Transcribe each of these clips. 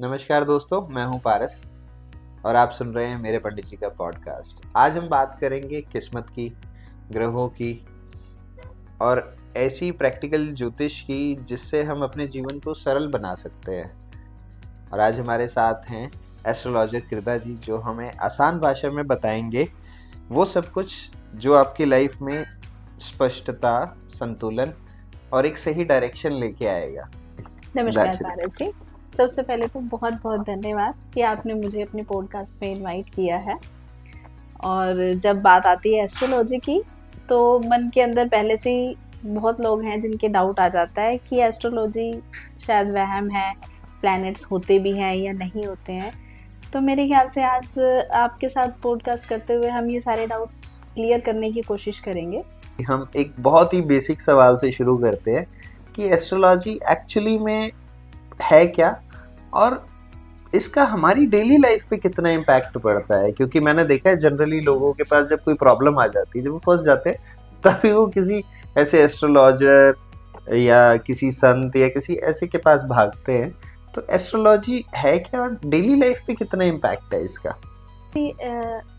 नमस्कार दोस्तों, मैं हूं पारस और आप सुन रहे हैं मेरे पंडित जी का पॉडकास्ट। आज हम बात करेंगे किस्मत की, ग्रहों की और ऐसी प्रैक्टिकल ज्योतिष की जिससे हम अपने जीवन को सरल बना सकते हैं। और आज हमारे साथ हैं एस्ट्रोलॉजर कृदा जी, जो हमें आसान भाषा में बताएंगे वो सब कुछ जो आपकी लाइफ में स्पष्टता, संतुलन और एक सही डायरेक्शन लेके आएगा। नमस्कार पारस जी, सबसे पहले तो बहुत बहुत धन्यवाद कि आपने मुझे अपने पॉडकास्ट में इनवाइट किया है। और जब बात आती है एस्ट्रोलॉजी की तो मन के अंदर पहले से ही बहुत लोग हैं जिनके डाउट आ जाता है कि एस्ट्रोलॉजी शायद वहम है, प्लैनेट्स होते भी हैं या नहीं होते हैं। तो मेरे ख्याल से आज आपके साथ पॉडकास्ट करते हुए हम ये सारे डाउट क्लियर करने की कोशिश करेंगे। हम एक बहुत ही बेसिक सवाल से शुरू करते हैं कि एस्ट्रोलॉजी एक्चुअली में है क्या और इसका हमारी डेली लाइफ पे कितना इम्पैक्ट पड़ता है। क्योंकि मैंने देखा है जनरली लोगों के पास जब कोई प्रॉब्लम आ जाती है, जब वो फंस जाते हैं, तभी वो किसी ऐसे एस्ट्रोलॉजर या किसी संत या किसी ऐसे के पास भागते हैं। तो एस्ट्रोलॉजी है क्या और डेली लाइफ पे कितना इम्पैक्ट है इसका?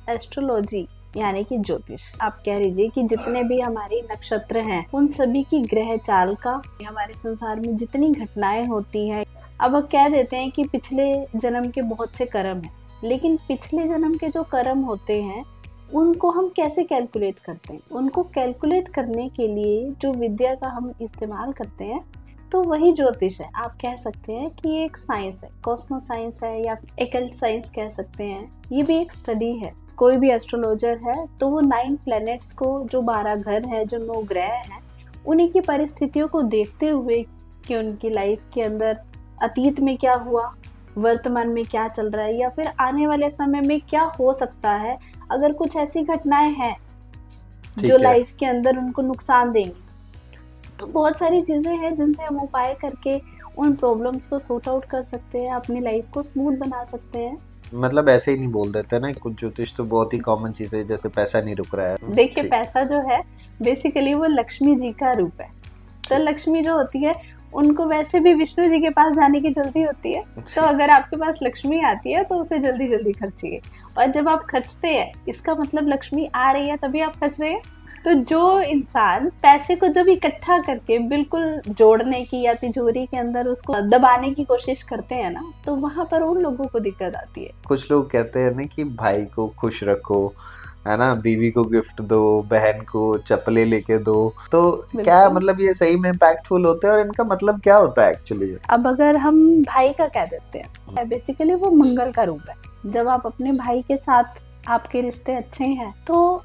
एस्ट्रोलॉजी यानी कि ज्योतिष, आप कह लीजिए कि जितने भी हमारे नक्षत्र हैं उन सभी की ग्रह चाल का, हमारे संसार में जितनी घटनाएं होती हैं, अब कह देते हैं कि पिछले जन्म के बहुत से कर्म हैं, लेकिन पिछले जन्म के जो कर्म होते हैं उनको हम कैसे कैलकुलेट करते हैं? उनको कैलकुलेट करने के लिए जो विद्या का हम इस्तेमाल करते हैं तो वही ज्योतिष है। आप कह सकते हैं कि ये एक साइंस है, कॉस्मो साइंस है या एकल्ट साइंस कह सकते हैं। ये भी एक स्टडी है। कोई भी एस्ट्रोलॉजर है तो वो 9 प्लैनेट्स को, जो 12 घर है, जो 9 ग्रह हैं, उन्हीं की परिस्थितियों को देखते हुए कि उनकी लाइफ के अंदर अतीत में क्या हुआ, वर्तमान में क्या चल रहा है या फिर आने वाले समय में क्या हो सकता है, अगर कुछ ऐसी घटनाएं हैं जो लाइफ के अंदर उनको नुकसान देंगी, तो बहुत सारी चीजें हैं जिनसे हम उपाय करके उन प्रॉब्लम्स को सॉर्ट आउट कर सकते हैं, अपनी लाइफ को स्मूथ बना सकते हैं। मतलब ऐसे ही नहीं बोल देते ना, कुछ ज्योतिष तो बहुत ही कॉमन चीज है, जैसे पैसा नहीं रुक रहा है। देखिए, पैसा जो है बेसिकली वो लक्ष्मी जी का रूप है। तो लक्ष्मी जो होती है उनको वैसे भी विष्णु जी के पास जाने की जल्दी होती है, तो अगर आपके पास लक्ष्मी आती है तो उसे जल्दी जल्दी खर्चिए। और जब आप खर्चते हैं इसका मतलब लक्ष्मी आ रही है तभी आप खर्च रहे हैं। तो जो इंसान पैसे को जब इकट्ठा करके बिल्कुल जोड़ने की या तिजोरी के अंदर उसको दबाने की कोशिश करते हैं ना, तो वहां पर उन लोगों को दिक्कत आती है। कुछ लोग कहते हैं ना कि भाई को खुश रखो, है ना, बीवी को गिफ्ट दो, बहन को चप्पलें लेके दो। तो क्या मतलब ये सही में इम्पैक्टफुल होते हैं और इनका मतलब क्या होता है एक्चुअली? अब अगर हम भाई का कह देते हैं, बेसिकली वो मंगल का रूप है। जब आप अपने भाई के साथ आपके रिश्ते अच्छे हैं तो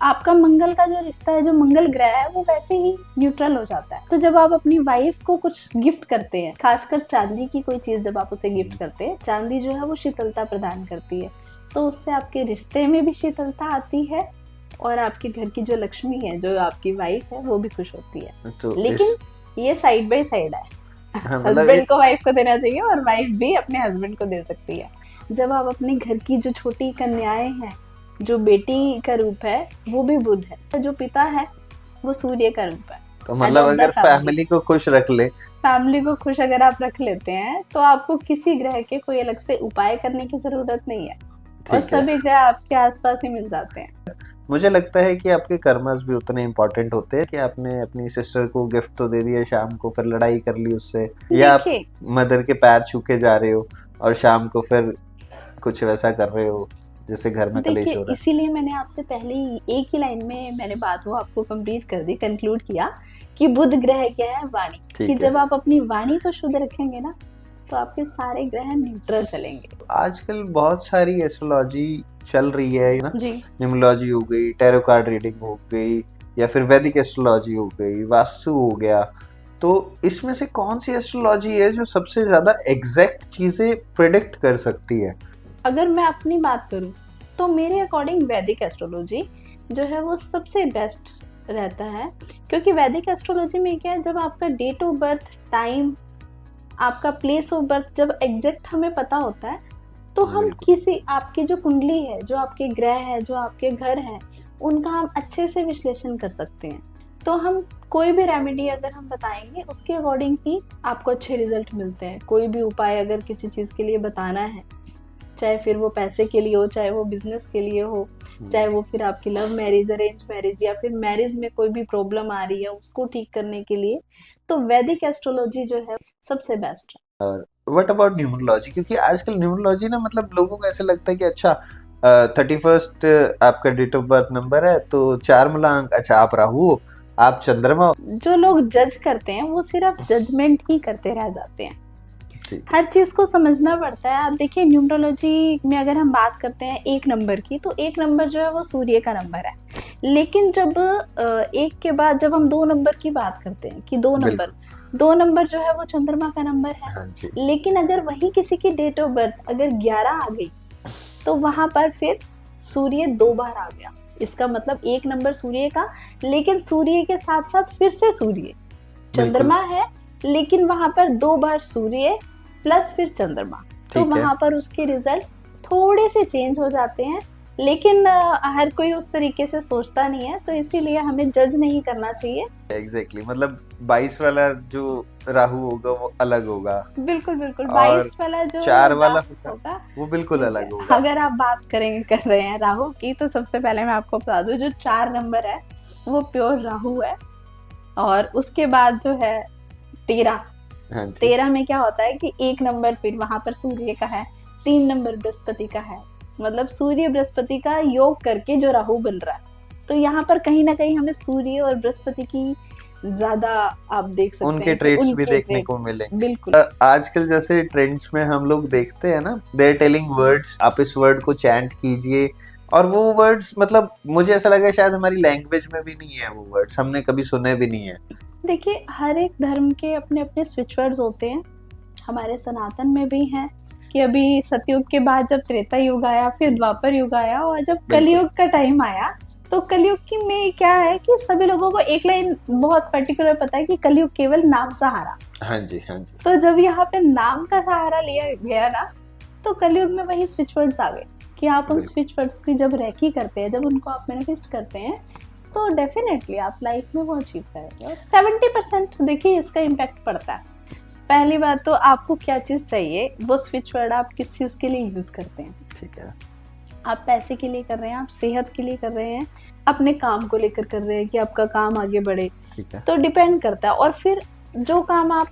आपका मंगल का जो रिश्ता है, जो मंगल ग्रह है, वो वैसे ही न्यूट्रल हो जाता है। तो जब आप अपनी वाइफ को कुछ गिफ्ट करते हैं, खासकर चांदी की कोई चीज जब आप उसे गिफ्ट करते हैं, चांदी जो है वो शीतलता प्रदान करती है, तो उससे आपके रिश्ते में भी शीतलता आती है और आपके घर की जो लक्ष्मी है, जो आपकी वाइफ है, वो भी खुश होती है। तो लेकिन ये साइड बाय साइड है। हस्बैंड को वाइफ को देना चाहिए और वाइफ भी अपने हस्बैंड को दे सकती है। जब आप अपने घर की जो छोटी कन्याएं हैं, जो बेटी का रूप है वो भी बुध है, जो पिता है वो सूर्य का रूप है। तो मतलब अगर फैमिली को खुश रख ले, फैमिली को खुश अगर आप रख लेते हैं तो आपको किसी ग्रह के कोई अलग से उपाय करने की जरूरत नहीं है और सभी ग्रह आपके आसपास ही मिल जाते हैं। मुझे लगता है कि आपके कर्मस भी उतने इम्पोर्टेंट होते हैं कि आपने अपनी सिस्टर को गिफ्ट तो दे दिया, शाम को फिर लड़ाई कर ली उससे, या आप मदर के पैर छू के जा रहे हो और शाम को फिर कुछ वैसा कर रहे हो जैसे घर में कलेश हो रहा है। इसीलिए मैंने आपसे पहले एक ही लाइन में मैंने बात वो आपको कंप्लीट कर दी, कंक्लूड किया कि बुध ग्रह क्या है? वाणी। कि जब आप अपनी वाणी को शुद्ध रखेंगे ना तो आपके सारे ग्रह न्यूट्रल चलेंगे। आजकल बहुत सारी एस्ट्रोलॉजी चल रही है ना, न्यूमरोलॉजी हो गई, टैरो कार्ड रीडिंग हो गई, या फिर वैदिक एस्ट्रोलॉजी हो गई, वास्तु हो गया। तो इसमें से कौन सी एस्ट्रोलॉजी है जो सबसे ज्यादा एग्जैक्ट चीजें प्रेडिक्ट कर सकती है? अगर मैं अपनी बात करूं तो मेरे अकॉर्डिंग वैदिक एस्ट्रोलॉजी जो है वो सबसे बेस्ट रहता है। क्योंकि वैदिक एस्ट्रोलॉजी में क्या है, जब आपका डेट ऑफ बर्थ, टाइम, आपका प्लेस ऑफ बर्थ जब एग्जैक्ट हमें पता होता है तो हम किसी, आपकी जो कुंडली है, जो आपके ग्रह है, जो आपके घर हैं, उनका हम अच्छे से विश्लेषण कर सकते हैं। तो हम कोई भी रेमेडी अगर हम बताएंगे उसके अकॉर्डिंग ही आपको अच्छे रिजल्ट मिलते हैं। कोई भी उपाय अगर किसी चीज़ के लिए बताना है, चाहे फिर वो पैसे के लिए हो, चाहे वो बिजनेस के लिए हो, चाहे वो फिर आपकी लव मैरिज, अरेंज मैरिज, या फिर मैरिज में कोई भी प्रॉब्लम आ रही है उसको ठीक करने के लिए, तो वैदिक एस्ट्रोलॉजी जो है सबसे बेस्ट है। और व्हाट अबाउट न्यूमरोलॉजी? क्योंकि आजकल न्यूमरोलॉजी ना, मतलब लोगों को ऐसा लगता है कि अच्छा 31st आपका डेट ऑफ बर्थ नंबर है तो 4 मूला अंक, अच्छा आप राहु हो, आप चंद्रमा हो। जो लोग जज करते हैं वो सिर्फ जजमेंट ही करते रह जाते हैं। ठीक। हर चीज को समझना पड़ता है। आप देखिए न्यूमरोलॉजी में अगर हम बात करते हैं एक नंबर की, तो एक नंबर जो है वो सूर्य का नंबर है। लेकिन जब एक के बाद जब हम 2 नंबर की बात करते हैं कि 2 नंबर जो है वो चंद्रमा का नंबर है। हाँ जी। लेकिन अगर वही किसी की डेट ऑफ बर्थ अगर 11 आ गई तो वहां पर फिर सूर्य 2 बार आ गया। इसका मतलब एक नंबर सूर्य का, लेकिन सूर्य के साथ साथ फिर से सूर्य, चंद्रमा है, लेकिन वहां पर 2 बार सूर्य प्लस फिर चंद्रमा, तो वहां पर उसके रिजल्ट थोड़े से चेंज हो जाते हैं। लेकिन हर कोई उस तरीके से सोचता नहीं है, तो इसीलिए हमें जज नहीं करना चाहिए। एग्जैक्टली, मतलब 22 वाला जो राहु होगा वो अलग होगा। बिल्कुल बिल्कुल। 22 वाला जो 4 वाला होगा वो बिल्कुल अलग होगा। अगर आप बात कर रहे हैं राहु की, तो सबसे पहले मैं आपको बता दूं जो 4 नंबर है वो प्योर राहु है। और उसके बाद जो है 13, 13 में क्या होता है कि 1 नंबर फिर वहां पर सूर्य का है, 3 नंबर बृहस्पति का है। मतलब सूर्य बृहस्पति का योग करके जो राहु बन रहा है, तो यहाँ पर कहीं ना कहीं हमें सूर्य और बृहस्पति की ज्यादा आप देख सकते उनके हैं ट्रेड्स भी देखने को मिले। बिल्कुल। आजकल जैसे ट्रेंड्स में हम लोग देखते हैं ना, दे आर टेलिंग वर्ड्स, आप इस वर्ड को चैंट कीजिए, और वो वर्ड्स मतलब मुझे ऐसा लगा शायद हमारी लैंग्वेज में भी नहीं है वो वर्ड्स, हमने कभी सुने भी नहीं है। देखिए हर एक धर्म के अपने अपने स्विच वर्ड्स होते हैं। हमारे सनातन में भी हैं कि अभी सतयुग के बाद जब त्रेता युग आया, फिर द्वापर युग आया, और जब कलयुग का टाइम आया, तो कलयुग की में क्या है कि सभी लोगों को एक लाइन बहुत पर्टिकुलर पता है कि कलयुग केवल नाम सहारा। हाँ जी, हाँ जी। तो जब यहाँ पे नाम का सहारा लिया गया ना, तो कलयुग में वही स्विच वर्ड्स आ गए कि आप उन स्विच वर्ड्स की जब रेकी करते हैं, जब उनको आप मैनिफेस्ट करते हैं, तो डेफिनेटली आप लाइफ में वो अचीव करेंगे। और 70% देखिए इसका इम्पैक्ट पड़ता है। पहली बात तो आपको क्या चीज़ चाहिए, वो स्विच वर्ड आप किस चीज़ के लिए यूज़ करते हैं। ठीक है। आप पैसे के लिए कर रहे हैं, आप सेहत के लिए कर रहे हैं, अपने काम को लेकर कर रहे हैं कि आपका काम आगे बढ़े। ठीक है। तो डिपेंड करता है। और फिर जो काम आप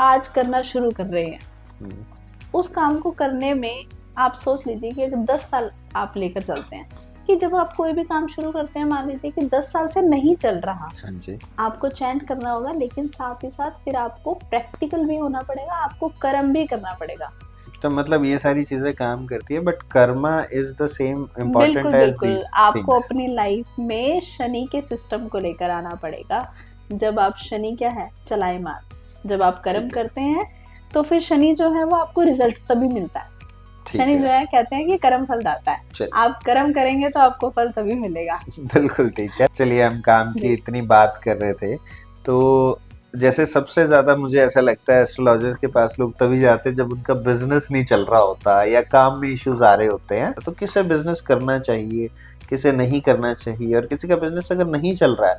आज करना शुरू कर रहे हैं, उस काम को करने में आप सोच लीजिए कि अगर 10 साल आप लेकर चलते हैं, कि जब आप कोई भी काम शुरू करते हैं, मान लीजिए कि 10 साल से नहीं चल रहा, हाँ जी, आपको चैंट करना होगा, लेकिन साथ ही साथ फिर आपको प्रैक्टिकल भी होना पड़ेगा, आपको कर्म भी करना पड़ेगा। तो मतलब ये सारी चीजें काम करती है, but karma is the same important as बिल्कुल। आपको अपनी लाइफ में शनि के सिस्टम को लेकर आना पड़ेगा। जब आप शनि क्या है, चलाएमान, जब आप कर्म करते हैं तो फिर शनि जो है वो आपको रिजल्ट तभी मिलता है। शनि जो है कहते हैं कि कर्म फल दाता है, आप कर्म करेंगे तो आपको फल तभी मिलेगा। बिल्कुल ठीक है। चलिए, हम काम की इतनी बात कर रहे थे, तो जैसे सबसे ज्यादा मुझे ऐसा लगता है एस्ट्रोलॉजर्स के पास लोग तभी जाते हैं जब उनका बिजनेस नहीं चल रहा होता या काम में इश्यूज आ रहे होते हैं। तो किसे बिजनेस करना चाहिए, किसे नहीं करना चाहिए, और किसी का बिजनेस अगर नहीं चल रहा है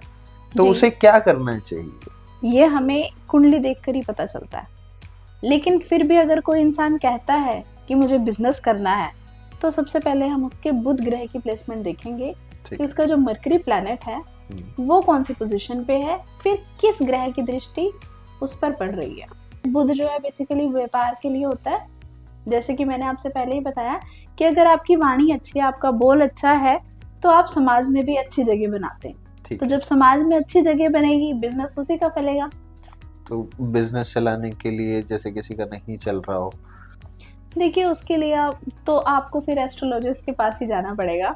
तो उसे क्या करना चाहिए, ये हमें कुंडली देखकर ही पता चलता है। लेकिन फिर भी अगर कोई इंसान कहता है कि मुझे बिजनेस करना है, तो सबसे पहले हम उसके बुध ग्रह की प्लेसमेंट देखेंगे कि उसका जो मरकरी प्लैनेट है वो कौन सी पोजीशन पे है, फिर किस ग्रह की दृष्टि उस पर पड़ रही है। बुध जो है बेसिकली व्यापार के लिए होता है। जैसे कि मैंने आपसे पहले ही बताया कि अगर आपकी वाणी अच्छी है, आपका बोल अच्छा है, तो आप समाज में भी अच्छी जगह बनाते हैं। तो जब समाज में अच्छी जगह बनेगी, बिजनेस उसी का फैलेगा। तो बिजनेस चलाने के लिए जैसे किसी का नहीं चल रहा हो, देखिए उसके लिए आपको फिर एस्ट्रोलॉजिस्ट के पास ही जाना पड़ेगा।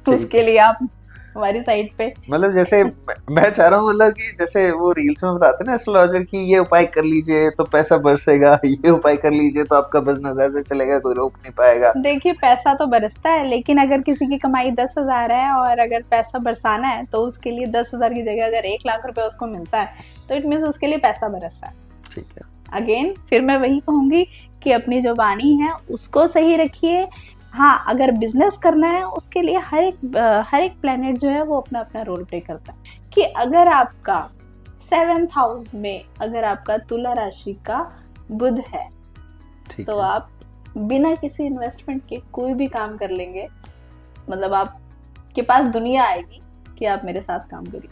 उसके लिए आप हमारी साइट पे, मतलब जैसे मैं चाह रहा हूँ, मतलब कि जैसे वो रील्स में बताते हैं ना एस्ट्रोलॉजर की, ये उपाय कर लीजिए तो पैसा बरसेगा, ये उपाय कर लीजिए तो आपका बिजनेस ऐसे चलेगा, कोई रोक नहीं पाएगा। देखिए पैसा तो बरसता है, लेकिन अगर किसी की कमाई 10,000 है और अगर पैसा बरसाना है, तो उसके लिए 10,000 की जगह अगर 1 लाख रुपए उसको मिलता है, तो इट मीन्स उसके लिए पैसा बरस रहा है। ठीक है। अगेन फिर मैं वही कहूंगी कि अपनी जो वाणी है उसको सही रखिए, हाँ, अगर बिजनेस करना है उसके लिए हर एक प्लेनेट जो है वो अपना अपना रोल प्ले करता है। कि अगर आपका 7th हाउस में अगर आपका तुला राशि का बुध है, ठीक तो है। आप बिना किसी इन्वेस्टमेंट के कोई भी काम कर लेंगे। मतलब आपके पास दुनिया आएगी कि आप मेरे साथ काम करिए।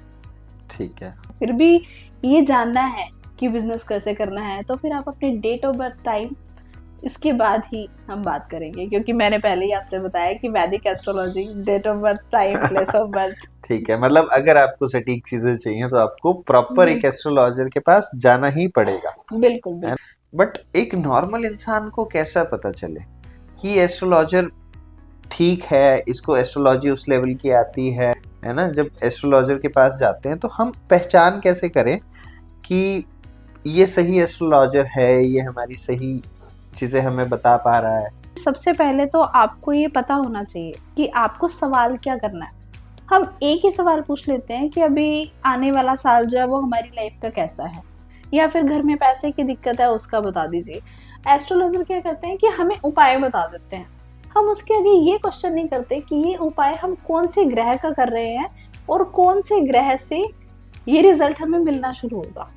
ठीक है। फिर भी ये जानना है कि बिजनेस कैसे करना है, तो फिर आप अपने डेट ऑफ बर्थ टाइम, इसके बाद ही हम बात करेंगे, क्योंकि मैंने पहले ही आपसे बताया कि Vedic astrology, date of birth time, place of birth. ठीक है, मतलब अगर आपको सटीक चीजें चाहिए तो आपको प्रॉपर एक एस्ट्रोलॉजर के पास जाना ही पड़ेगा। बिल्कुल बिल्कुल। बट एक नॉर्मल इंसान को कैसा पता चले कि एस्ट्रोलॉजर ठीक है, इसको एस्ट्रोलॉजी उस लेवल की आती है ना? जब एस्ट्रोलॉजर के पास जाते हैं तो हम पहचान कैसे करें कि ये सही एस्ट्रोलॉजर है, ये हमारी सही चीजें हमें बता पा रहा है? सबसे पहले तो आपको ये पता होना चाहिए कि आपको सवाल क्या करना है। हम एक ही सवाल पूछ लेते हैं कि अभी आने वाला साल जो है वो हमारी लाइफ का कैसा है, या फिर घर में पैसे की दिक्कत है उसका बता दीजिए। एस्ट्रोलॉजर क्या करते हैं कि हमें उपाय बता देते हैं। हम उसके आगे ये क्वेश्चन नहीं करते कि ये उपाय हम कौन से ग्रह का कर रहे हैं और कौन से ग्रह से ये रिजल्ट हमें मिलना शुरू होगा।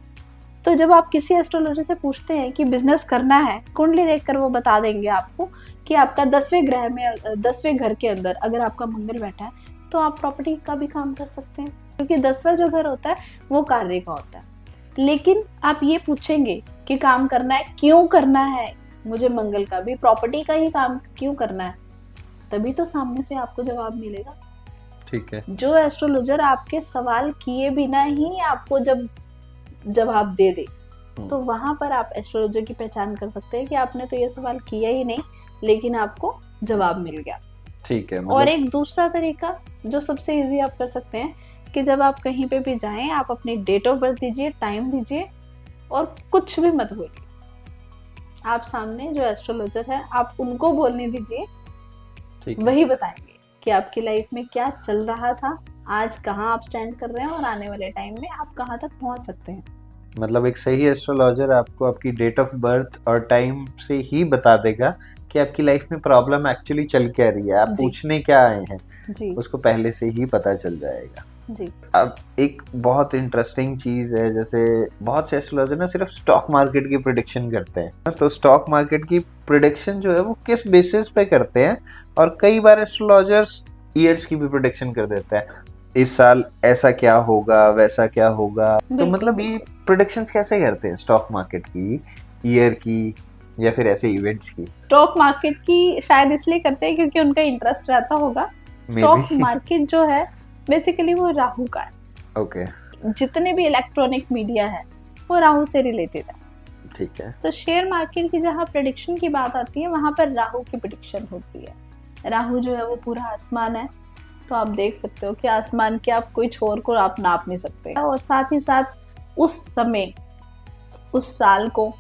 तो जब आप किसी एस्ट्रोलॉजर से पूछते हैं कि बिजनेस करना है, कुंडली देखकर वो बता देंगे आपको कि आपका 10वें ग्रह में 10वें घर के अंदर अगर आपका मंगल बैठा है तो आप प्रॉपर्टी का भी काम कर सकते हैं, क्योंकि 10वां जो घर होता है वो कार्य का होता है। लेकिन आप ये पूछेंगे कि काम करना है, क्यों करना है, मुझे मंगल का भी प्रॉपर्टी का ही काम क्यों करना है, तभी तो सामने से आपको जवाब मिलेगा। ठीक है। जो एस्ट्रोलॉजर आपके सवाल किए बिना ही आपको जब जवाब दे दे, तो वहां पर आप एस्ट्रोलॉजर की पहचान कर सकते हैं कि आपने तो ये सवाल किया ही नहीं, लेकिन आपको जवाब मिल गया। ठीक है। और एक दूसरा तरीका जो सबसे इजी आप कर सकते हैं कि जब आप कहीं पे भी जाएं, आप अपनी डेट ऑफ बर्थ दीजिए, टाइम दीजिए और कुछ भी मत बोलिए। आप सामने जो एस्ट्रोलॉजर है आप उनको बोलने दीजिए, वही बताएंगे कि आपकी लाइफ में क्या चल रहा था, आज कहाँ आप स्टैंड कर रहे हैं और आने वाले टाइम में आप कहाँ तक पहुंच सकते हैं। मतलब एक सही एस्ट्रोलॉजर आपको आपकी डेट ऑफ बर्थ और टाइम से ही बता देगा कि आपकी लाइफ में प्रॉब्लम एक्चुअली चल क्या रही है, आप पूछने क्या आए हैं जी, उसको पहले से ही पता चल जाएगा जी। अब एक बहुत इंटरेस्टिंग चीज है, जैसे बहुत से एस्ट्रोलॉजर ना सिर्फ स्टॉक मार्केट की प्रेडिक्शन करते हैं, तो स्टॉक मार्केट की प्रेडिक्शन जो है वो किस बेसिस पे करते हैं, और कई बार एस्ट्रोलॉजर्स ईयर्स की भी प्रेडिक्शन कर देते हैं, इस साल ऐसा क्या होगा, वैसा क्या होगा। तो मतलब ये प्रेडिक्शंस कैसे करते हैं स्टॉक मार्केट की, ईयर की, या फिर ऐसे इवेंट्स की? स्टॉक मार्केट की शायद इसलिए करते हैं क्योंकि उनका इंटरेस्ट रहता होगा। स्टॉक मार्केट जो है बेसिकली वो राहु का है। ओके। जितने भी इलेक्ट्रॉनिक मीडिया है वो राहु से रिलेटेड है। ठीक है। तो शेयर मार्केट की जहाँ प्रेडिक्शन की बात आती है वहां पर राहु की प्रेडिक्शन होती है। राहु जो है वो पूरा आसमान है, तो आप देख सकते हो कि आसमान के आप कोई छोर को आप नाप नहीं सकते, और साथ ही साथ उस समय, उस साल को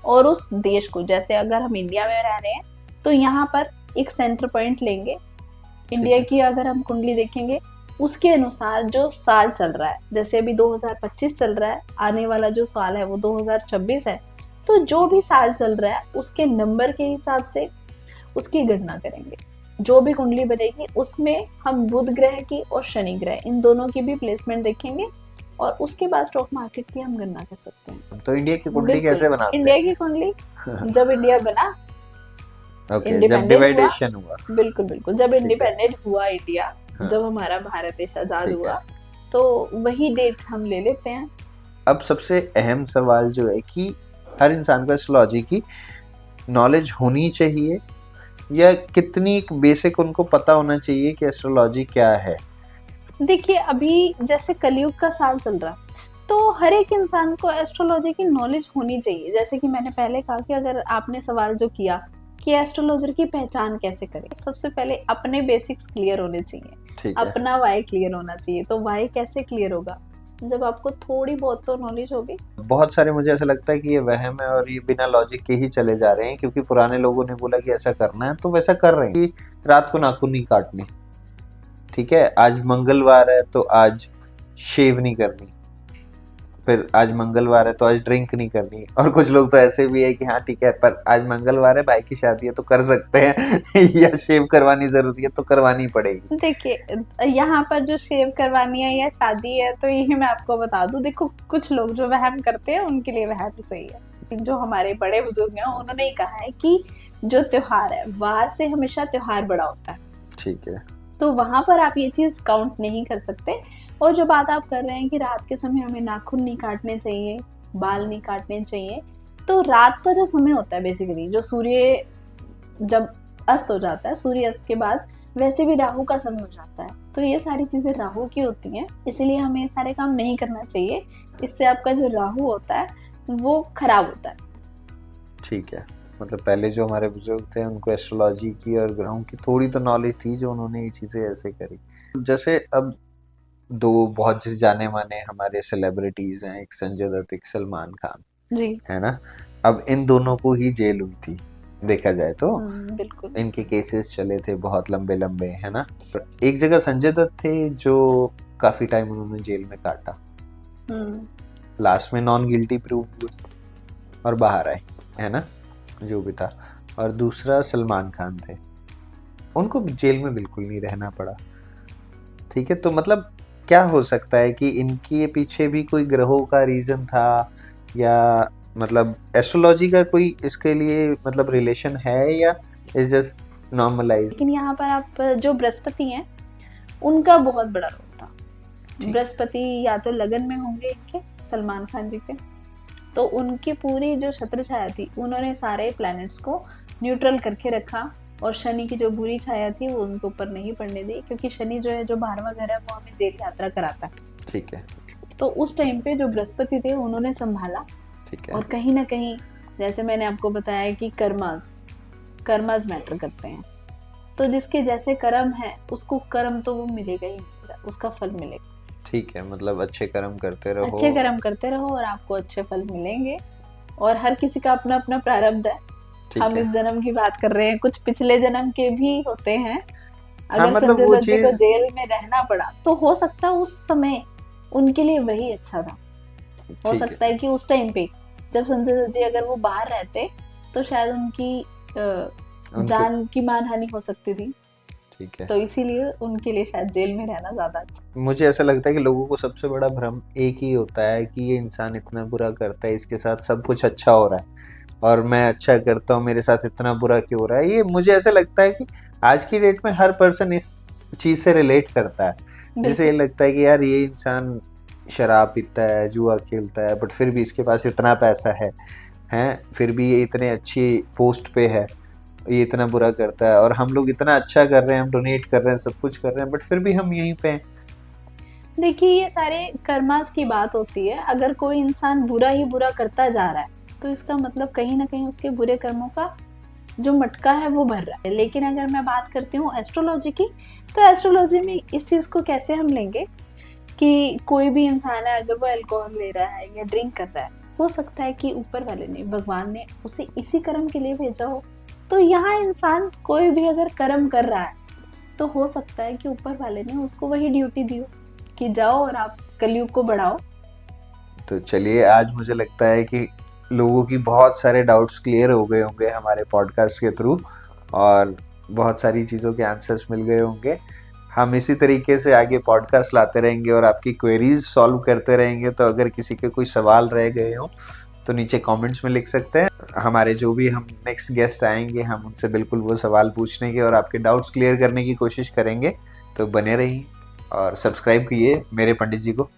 और उस देश को, जैसे अगर हम इंडिया में रह रहे हैं तो यहाँ पर एक सेंटर पॉइंट लेंगे, इंडिया की अगर हम कुंडली देखेंगे उसके अनुसार जो साल चल रहा है, जैसे अभी 2025 चल रहा है, आने वाला जो साल है वो 2026 है, तो जो भी साल चल रहा है उसके नंबर के हिसाब से उसकी गणना करेंगे। जो भी कुंडली बनेगी उसमें हम बुध ग्रह की और शनि ग्रह, इन दोनों की भी प्लेसमेंट देखेंगे और उसके बाद स्टॉक मार्केट की हम गणना कर सकते हैं। तो इंडिया की कुंडली कैसे बनाते हैं? इंडिया की कुंडली जब इंडिया बना, जब डिवाइडेशन हुआ, बिल्कुल बिल्कुल, जब इंडिपेंडेंट हुआ इंडिया, जब हमारा भारत देश आजाद हुआ, तो वही डेट हम ले लेते हैं। अब सबसे अहम सवाल जो है कि हर इंसान को एस्ट्रोलॉजी की नॉलेज होनी चाहिए, या कितनी बेसिक उनको पता होना चाहिए कि एस्ट्रोलॉजी क्या है? देखिए, अभी जैसे कलयुग का साल चल रहा है तो हर एक इंसान को एस्ट्रोलॉजी की नॉलेज होनी चाहिए। जैसे कि मैंने पहले कहा कि अगर आपने सवाल जो किया कि एस्ट्रोलॉजर की पहचान कैसे करें, सबसे पहले अपने बेसिक्स क्लियर होने चाहिए, अपना वाई क्लियर होना चाहिए। तो वाई कैसे क्लियर होगा? जब आपको थोड़ी बहुत तो नॉलेज होगी। बहुत सारे मुझे ऐसा लगता है कि ये वहम है और ये बिना लॉजिक के ही चले जा रहे हैं, क्योंकि पुराने लोगों ने बोला कि ऐसा करना है तो वैसा कर रहे हैं कि रात को नाखून नहीं काटनी, ठीक है, आज मंगलवार है तो आज शेव नहीं करनी, फिर आज मंगलवार है तो आज ड्रिंक नहीं करनी, और कुछ लोग तो ऐसे भी है कि हाँ ठीक है पर आज मंगलवार है, भाई की शादी है तो कर सकते हैं या शेव करवानी जरूरी है तो करवानी पड़ेगी। देखिए, यहाँ पर जो शेव करवानी है या शादी है, तो यही मैं आपको बता दूं, देखो कुछ लोग जो वहम करते हैं उनके लिए वहम ही सही है। जो हमारे बड़े बुजुर्ग हैं उन्होंने ही कहा है कि जो त्योहार है, वार से हमेशा त्योहार बड़ा होता है। ठीक है। तो वहां पर आप ये चीज काउंट नहीं कर सकते। और जो बात आप कर रहे हैं कि रात के समय हमें नाखून नहीं काटने चाहिए, बाल नहीं काटने चाहिए, तो रात का जो समय होता है बेसिकली, जो सूर्य जब अस्त हो जाता है, सूर्य अस्त के बाद वैसे भी राहु का समय हो जाता है, तो ये सारी चीजें राहु की होती हैं, इसलिए हमें ये सारे काम नहीं करना चाहिए। इससे आपका जो राहु होता है वो खराब होता है। ठीक है, मतलब पहले जो हमारे बुजुर्ग थे उनको एस्ट्रोलॉजी की और ग्रहों की थोड़ी तो नॉलेज थी, जो उन्होंने ये चीजें ऐसे करी। जैसे अब दो बहुत जाने माने हमारे सेलिब्रिटीज हैं, एक संजय दत्त, एक सलमान खान जी, है ना। अब इन दोनों को ही जेल हुई थी देखा जाए तो। बिल्कुल। इनके केसेस चले थे बहुत लंबे लंबे, है ना। एक जगह संजय दत्त थे जो काफी टाइम उन्होंने जेल में काटा, लास्ट में नॉन गिल्टी प्रूव हुए और बाहर आए, है ना, जो भी था। और दूसरा सलमान खान थे, उनको जेल में बिल्कुल नहीं रहना पड़ा। ठीक है, तो मतलब क्या हो सकता है कि इनके पीछे भी कोई ग्रहों का रीजन था, या मतलब एस्ट्रोलॉजी का कोई इसके लिए मतलब रिलेशन है, या इज जस्ट नॉर्मलाइज। लेकिन यहाँ पर आप जो बृहस्पति हैं उनका बहुत बड़ा रोल था। बृहस्पति या तो लगन में होंगे इनके, सलमान खान जी के, तो उनकी पूरी जो छत्र छाया थी उन्होंने सारे प्लैनेट्स को न्यूट्रल करके रखा, और शनि की जो बुरी छाया थी वो उनके ऊपर नहीं पड़ने दी, क्योंकि शनि जो है, जो 12वां घर है, वो हमें जेल यात्रा कराता है। ठीक है। तो उस टाइम पे जो बृहस्पति थे उन्होंने संभाला। ठीक है। और कहीं ना कहीं जैसे मैंने आपको बताया कि कर्मास मैटर करते हैं, तो जिसके जैसे कर्म है उसको कर्म तो वो मिलेगा ही मिलेगा, उसका फल मिलेगा। ठीक है, मतलब अच्छे कर्म करते रहो, अच्छे कर्म करते रहो और आपको अच्छे फल मिलेंगे। और हर किसी का अपना अपना प्रारब्ध है। हम इस जन्म की बात कर रहे हैं, कुछ पिछले जन्म के भी होते हैं। अगर मतलब संजय दत्त जी को जेल में रहना पड़ा तो हो सकता है उस समय उनके लिए वही अच्छा था। हो सकता है कि उस टाइम पे जब संजय दत्त जी अगर वो बाहर रहते तो शायद उनकी जान की मानहानि हो सकती थी। ठीक है, तो इसीलिए उनके लिए शायद जेल में रहना ज्यादा अच्छा। मुझे ऐसा लगता है कि लोगों को सबसे बड़ा भ्रम एक ही होता है कि ये इंसान इतना बुरा करता है, इसके साथ सब कुछ अच्छा हो रहा है, और मैं अच्छा करता हूँ, मेरे साथ इतना बुरा क्यों हो रहा है। ये मुझे ऐसा लगता है कि आज की डेट में हर पर्सन इस चीज से रिलेट करता है। जैसे ये लगता है कि यार ये इंसान शराब पीता है, जुआ खेलता है, बट फिर भी इसके पास इतना पैसा है, फिर भी ये इतने अच्छी पोस्ट पे है, ये इतना बुरा करता है, और हम लोग इतना अच्छा कर रहे हैं, हम डोनेट कर रहे हैं, सब कुछ कर रहे हैं, बट फिर भी हम यहीं पे हैं। देखिए, ये सारे कर्मास की बात होती है। अगर कोई इंसान बुरा ही बुरा करता जा रहा है तो इसका मतलब कहीं ना कहीं उसके बुरे कर्मों का जो मटका है वो भर रहा है। लेकिन अगर मैं बात करती हूँ एस्ट्रोलॉजी की, तो एस्ट्रोलॉजी में इस चीज़ को कैसे हम लेंगे कि कोई भी इंसान है, अगर वो अल्कोहल ले रहा है या ड्रिंक कर रहा है, हो सकता है कि ऊपर वाले ने, भगवान ने उसे इसी कर्म के लिए भेजा हो। तो यहाँ इंसान कोई भी अगर कर्म कर रहा है तो हो सकता है कि ऊपर वाले ने उसको वही ड्यूटी दी हो कि जाओ और आप कलयुग को बढ़ाओ। तो चलिए, आज मुझे लगता है कि लोगों की बहुत सारे डाउट्स क्लियर हो गए होंगे हमारे पॉडकास्ट के थ्रू, और बहुत सारी चीज़ों के आंसर्स मिल गए होंगे। हम इसी तरीके से आगे पॉडकास्ट लाते रहेंगे और आपकी क्वेरीज सॉल्व करते रहेंगे। तो अगर किसी के कोई सवाल रह गए हो तो नीचे कमेंट्स में लिख सकते हैं। हमारे जो भी हम नेक्स्ट गेस्ट आएंगे, हम उनसे बिल्कुल वो सवाल पूछने के और आपके डाउट्स क्लियर करने की कोशिश करेंगे। तो बने रहिए और सब्सक्राइब कीजिए मेरे पंडित जी को।